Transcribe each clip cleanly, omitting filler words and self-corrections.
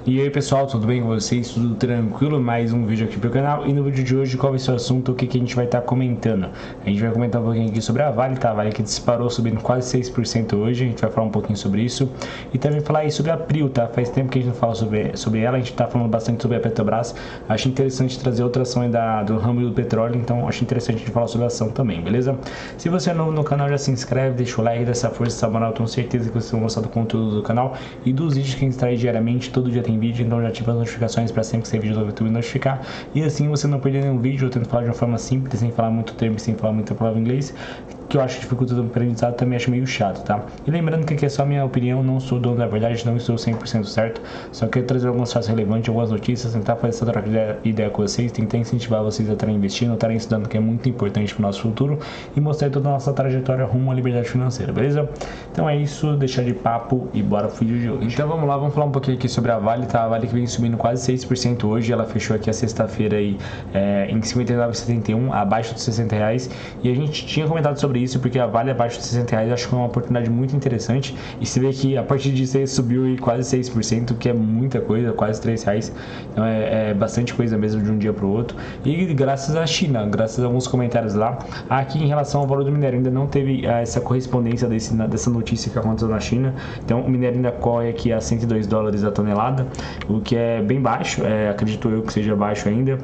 E aí pessoal, tudo bem com vocês? Tudo tranquilo? Mais um vídeo aqui pro canal. E no vídeo de hoje, qual vai ser o assunto? O que a gente vai estar comentando? A gente vai comentar um pouquinho aqui sobre a Vale, tá? A Vale que disparou subindo quase 6% hoje. A gente vai falar um pouquinho sobre isso. E também falar aí sobre a Prio, tá? Faz tempo que a gente não fala sobre ela. A gente tá falando bastante sobre a Petrobras. Acho interessante trazer outra ação aí do ramo do petróleo. Então acho interessante a gente falar sobre a ação também, beleza? Se você é novo no canal, já se inscreve, deixa o like, dessa força, essa moral. Eu tenho certeza que vocês vão gostar do conteúdo do canal e dos vídeos que a gente traz diariamente. Todo dia tem vídeo, então já ativa as notificações para sempre que sair vídeo do YouTube notificar, e assim você não perder nenhum vídeo. Eu tento falar de uma forma simples, sem falar muito termo, sem falar muita palavra em inglês, que eu acho que dificulta o aprendizado, também acho meio chato, tá? E lembrando que aqui é só minha opinião, não sou dono da verdade, não estou 100% certo, só quero trazer alguns fatos relevantes, algumas notícias, tentar fazer essa troca de ideia com vocês, tentar incentivar vocês a estarem investindo, a estarem estudando, que é muito importante para o nosso futuro, e mostrar toda a nossa trajetória rumo à liberdade financeira, beleza? Então é isso, deixar de papo e bora pro vídeo de hoje. Então vamos lá, vamos falar um pouquinho aqui sobre a Vale, tá? A Vale que vem subindo quase 6% hoje, ela fechou aqui a sexta-feira aí em 59,71, abaixo dos R$60, e a gente tinha comentado sobre isso, porque a Vale abaixo dos R$60 acho que é uma oportunidade muito interessante, e você vê que a partir disso aí subiu aí quase 6%, que é muita coisa, quase R$3, então é bastante coisa mesmo de um dia para o outro, e graças à China, graças a alguns comentários lá. Aqui em relação ao valor do minério, ainda não teve essa correspondência dessa notícia que aconteceu na China, então o minério ainda corre aqui a $102 a tonelada, o que é bem baixo, acredito eu que seja baixo ainda.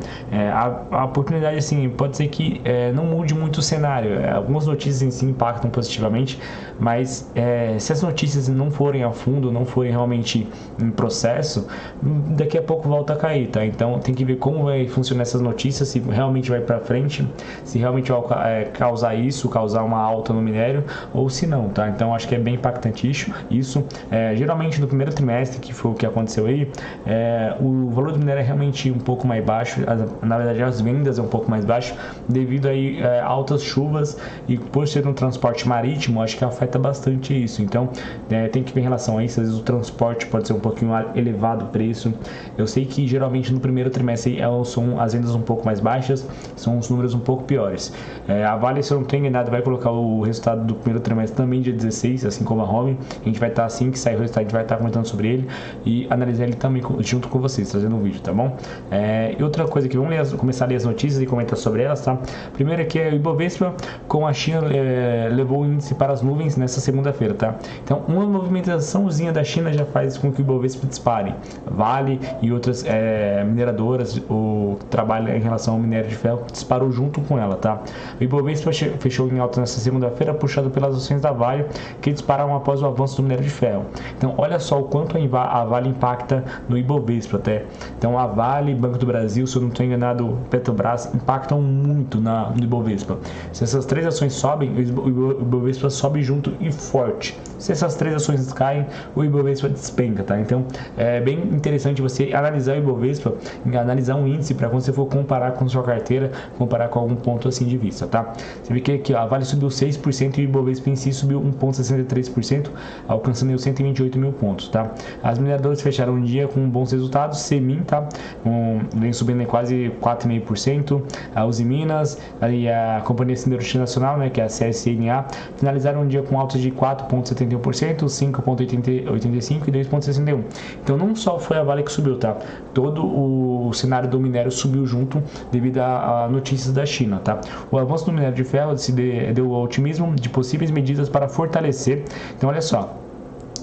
A oportunidade, assim, pode ser que não mude muito o cenário, algumas notícias em si impactam positivamente, mas se as notícias não forem a fundo, não forem realmente em processo, daqui a pouco volta a cair, tá? Então tem que ver como vai funcionar essas notícias, se realmente vai para frente, se realmente vai causar uma alta no minério, ou se não, tá? Então acho que é bem impactante isso. Geralmente no primeiro trimestre, que foi o que aconteceu aí, o valor do minério é realmente um pouco mais baixo, na verdade as vendas é um pouco mais baixo, devido aí altas chuvas, e por ser um transporte marítimo, acho que afeta bastante isso. Então tem que ver em relação a isso, às vezes o transporte pode ser um pouquinho elevado o preço. Eu sei que geralmente no primeiro trimestre são as vendas um pouco mais baixas, são os números um pouco piores. A Vale, se eu não tenho enganado, vai colocar o resultado do primeiro trimestre também dia 16, assim como a Home. A gente vai estar, assim que sair o resultado, a gente vai estar comentando sobre ele e analisar ele também junto com vocês, trazendo um vídeo, tá bom? E outra coisa que vamos começar a ler as notícias e comentar sobre elas, tá? Primeiro aqui é o Ibovespa, com a China levou o índice para as nuvens nessa segunda-feira, tá? Então uma movimentaçãozinha da China já faz com que o Ibovespa dispare. Vale e outras mineradoras, o trabalho em relação ao minério de ferro, disparou junto com ela, tá? O Ibovespa fechou em alta nessa segunda-feira, puxado pelas ações da Vale, que dispararam após o avanço do minério de ferro. Então olha só o quanto a Vale impacta no Ibovespa até. Então a Vale, Banco do Brasil, se eu não estou enganado, Petrobras, impactam muito no Ibovespa. Se essas três ações sobem, o Ibovespa sobe junto e forte. Se essas três ações caem, o Ibovespa despenca, tá? Então é bem interessante você analisar o Ibovespa, analisar um índice para quando você for comparar com sua carteira, comparar com algum ponto assim de vista, tá? Você vê que aqui a Vale subiu 6% e o Ibovespa em si subiu 1,63%, alcançando os 128 mil pontos, tá? As mineradoras fecharam um dia com bons resultados. Semin, tá? Vem subindo em quase 4,5%. A Uzi Minas e a Companhia Siderúrgica Nacional, né, que é a CSNA, finalizaram um dia com altas de 4,71%, 5,85% e 2,61%. Então não só foi a Vale que subiu, tá? Todo o cenário do minério subiu junto devido a notícias da China, tá? O avanço do minério de ferro deu otimismo de possíveis medidas para fortalecer. Então olha só,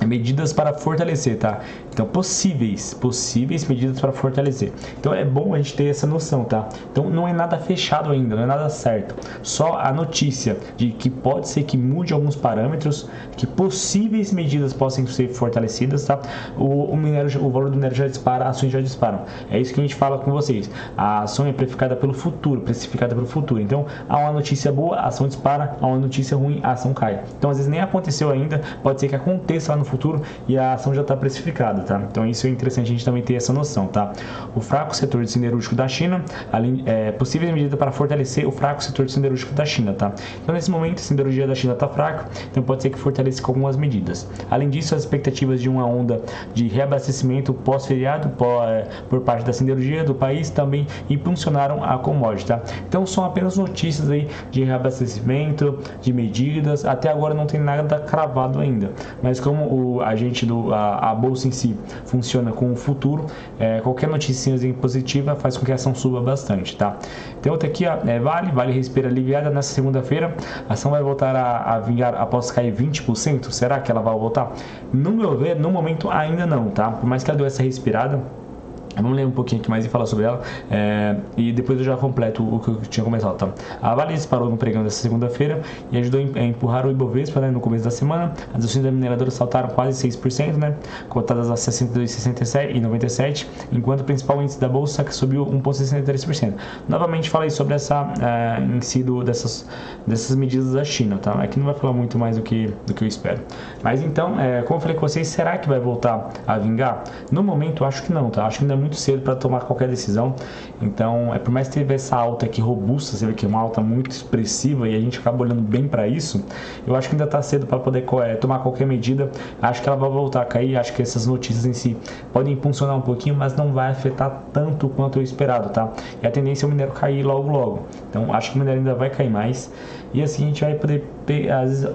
medidas para fortalecer, tá? Então possíveis medidas para fortalecer. Então é bom a gente ter essa noção, tá? Então não é nada fechado ainda, não é nada certo. Só a notícia de que pode ser que mude alguns parâmetros, que possíveis medidas possam ser fortalecidas, tá? O valor do minério já dispara, as ações já disparam. É isso que a gente fala com vocês. A ação é precificada pelo futuro. Então há uma notícia boa, a ação dispara, há uma notícia ruim, a ação cai. Então às vezes nem aconteceu ainda, pode ser que aconteça lá no futuro e a ação já está precificada, tá? Então isso é interessante a gente também ter essa noção, tá? O fraco setor de siderúrgico da China, possíveis medidas para fortalecer o fraco setor de siderúrgico da China, tá? Então nesse momento a siderurgia da China está fraca, então pode ser que fortaleça com algumas medidas. Além disso, as expectativas de uma onda de reabastecimento pós-feriado por parte da siderurgia do país também impulsionaram a commodity, tá? Então são apenas notícias aí de reabastecimento, de medidas. Até agora não tem nada cravado ainda, mas como a bolsa em si funciona com o futuro, qualquer notícia positiva faz com que a ação suba bastante, tá? Tem outra aqui, ó, Vale respira aliviada nessa segunda-feira, a ação vai voltar a vingar após cair 20%, será que ela vai voltar? No meu ver, no momento ainda não, tá? Por mais que ela deu essa respirada, vamos ler um pouquinho aqui mais e falar sobre ela, e depois eu já completo o que eu tinha começado, tá? A Vale disparou no pregão dessa segunda-feira e ajudou a empurrar o Ibovespa, né, no começo da semana. As ações da mineradora saltaram quase 6%, né, cotadas a 62,67 e 97, enquanto o principal índice da bolsa que subiu 1,63%. Novamente falei sobre essa em si dessas medidas da China, tá? Aqui não vai falar muito mais do que eu espero. Mas então, como eu falei com vocês, será que vai voltar a vingar? No momento, acho que não, tá? Acho que ainda é muito cedo para tomar qualquer decisão. Então, por mais que teve essa alta aqui robusta, você vê que é uma alta muito expressiva e a gente acaba olhando bem para isso, eu acho que ainda está cedo para poder tomar qualquer medida. Acho que ela vai voltar a cair, acho que essas notícias em si podem impulsionar um pouquinho, mas não vai afetar tanto quanto eu esperado, tá? E a tendência é o minério cair logo. Então, acho que o minério ainda vai cair mais e assim a gente vai poder às vezes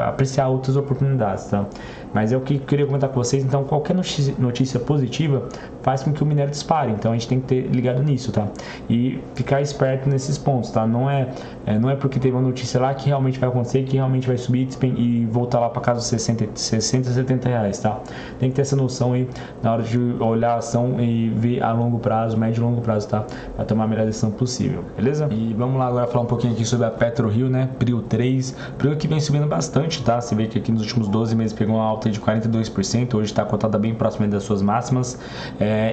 apreciar outras oportunidades, tá? Mas é o que eu queria comentar com vocês. Então, qualquer notícia positiva faz com que o minério dispare. Então, a gente tem que ter ligado nisso, tá? E ficar esperto nesses pontos, tá? Não é porque teve uma notícia lá que realmente vai acontecer, que realmente vai subir e voltar lá para casa dos 60, 70 reais, tá? Tem que ter essa noção aí na hora de olhar a ação e ver a longo prazo, médio e longo prazo, tá? Para tomar a melhor decisão possível, beleza? E vamos lá agora falar um pouquinho aqui sobre a PetroRio, né? PRIO 3. PRIO que vem subindo bastante, tá? Você vê que aqui nos últimos 12 meses pegou uma alta de 42%, hoje está cotada bem próxima das suas máximas.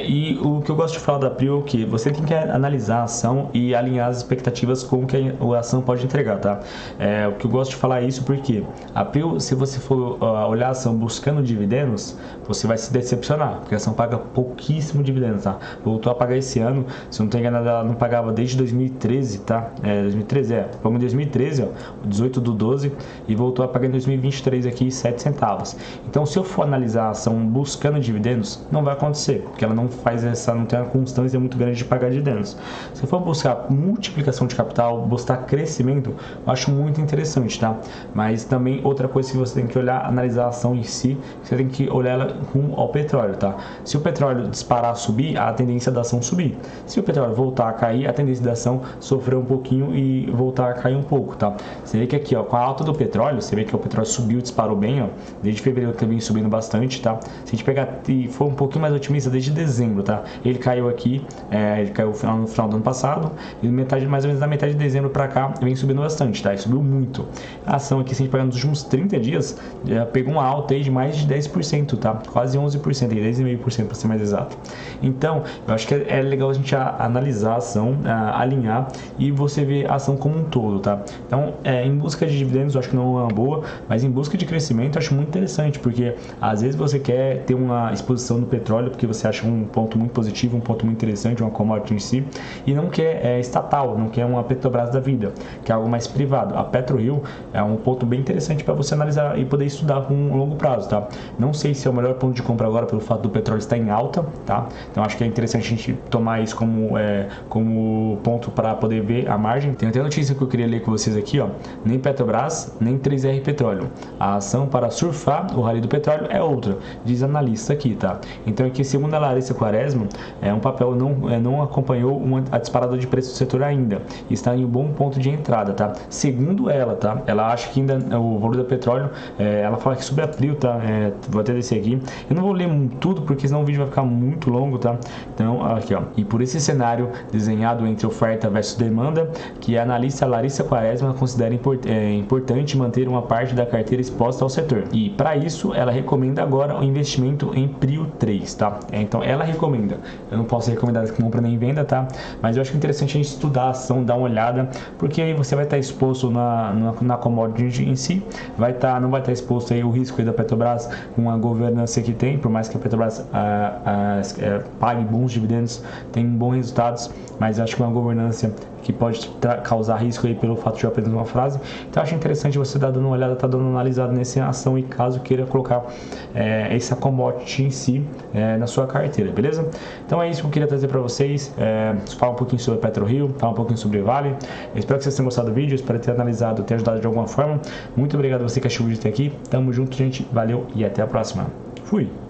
E o que eu gosto de falar da PRIO é que você tem que analisar a ação e alinhar as expectativas com o que a ação pode entregar, tá? O que eu gosto de falar é isso porque a PRIO, se você for olhar a ação buscando dividendos, você vai se decepcionar, porque a ação paga pouquíssimo dividendos, tá? Voltou a pagar esse ano, se eu não tenho enganado, ela não pagava desde 2013, tá? 2013, em 2013, ó, 18/12, e voltou a pagar em 2023 aqui 7 centavos. Então, se eu for analisar a ação buscando dividendos, não vai acontecer, porque ela não tem uma constância muito grande de pagar dividendos. Se eu for buscar multiplicação de capital, buscar crescimento, eu acho muito interessante, tá? Mas também outra coisa que você tem que olhar, analisar a ação em si, você tem que olhar ela rumo ao petróleo, tá? Se o petróleo disparar a subir, a tendência da ação subir. Se o petróleo voltar a cair, a tendência da ação sofrer um pouquinho e voltar a cair um pouco, tá? Você vê que aqui, ó, com a alta do petróleo, você vê que o petróleo subiu, disparou bem, ó, desde fevereiro que vem subindo bastante, tá? Se a gente pegar e for um pouquinho mais otimista, desde dezembro, tá? Ele caiu aqui, ele caiu no final do ano passado, e mais ou menos da metade de dezembro para cá, vem subindo bastante, tá? E subiu muito. A ação aqui, se a gente pegar nos últimos 30 dias, já pegou uma alta aí de mais de 10%, tá? Quase 11%, 10,5% para ser mais exato. Então, eu acho que é legal a gente analisar a ação, alinhar e você ver a ação como um todo, tá? Então, em busca de dividendos, eu acho que não é uma boa, mas em busca de crescimento, eu acho muito interessante, porque às vezes você quer ter uma exposição no petróleo, porque você acha um ponto muito positivo, um ponto muito interessante, uma commodity em si, e não quer estatal, não quer uma Petrobras da vida, que é algo mais privado. A PetroRio é um ponto bem interessante para você analisar e poder estudar com um longo prazo, tá? Não sei se é o melhor ponto de compra agora pelo fato do petróleo estar em alta, tá? Então acho que é interessante a gente tomar isso como ponto para poder ver a margem. Tem até notícia que eu queria ler com vocês aqui, ó. Nem Petrobras, nem 3R Petróleo. A ação para surfar o rally do petróleo é outra, diz analista aqui, tá? Então aqui, segundo a Larissa Quaresma, um papel não acompanhou a disparada de preço do setor ainda, está em um bom ponto de entrada, tá? Segundo ela, tá? Ela acha que ainda o valor do petróleo, ela fala que sobre a PRIO, tá? Vou até descer aqui. Eu não vou ler tudo, porque senão o vídeo vai ficar muito longo, tá? Então, aqui, ó. E por esse cenário desenhado entre oferta versus demanda, que a analista Larissa Quaresma considera importante manter uma parte da carteira exposta ao setor. E para isso, ela recomenda agora o investimento em PRIO 3, tá? Então, ela recomenda. Eu não posso recomendar compra nem venda, tá? Mas eu acho interessante a gente estudar a ação, dar uma olhada, porque aí você vai estar exposto na commodity em si, não vai estar exposto aí o risco aí da Petrobras com a governança que tem, por mais que a Petrobras pague bons dividendos, tem bons resultados, mas acho que uma governança que pode causar risco aí pelo fato de eu apenas uma frase. Então acho interessante você estar dando uma olhada, dando uma analisada nessa ação e caso queira colocar essa commodity em si na sua carteira, beleza? Então é isso que eu queria trazer para vocês, falar um pouquinho sobre a PetroRio, falar um pouquinho sobre Vale. Eu espero que vocês tenham gostado do vídeo, espero ter analisado, ter ajudado de alguma forma. Muito obrigado a você que assistiu o vídeo até aqui, tamo junto, gente, valeu e até a próxima. Fui!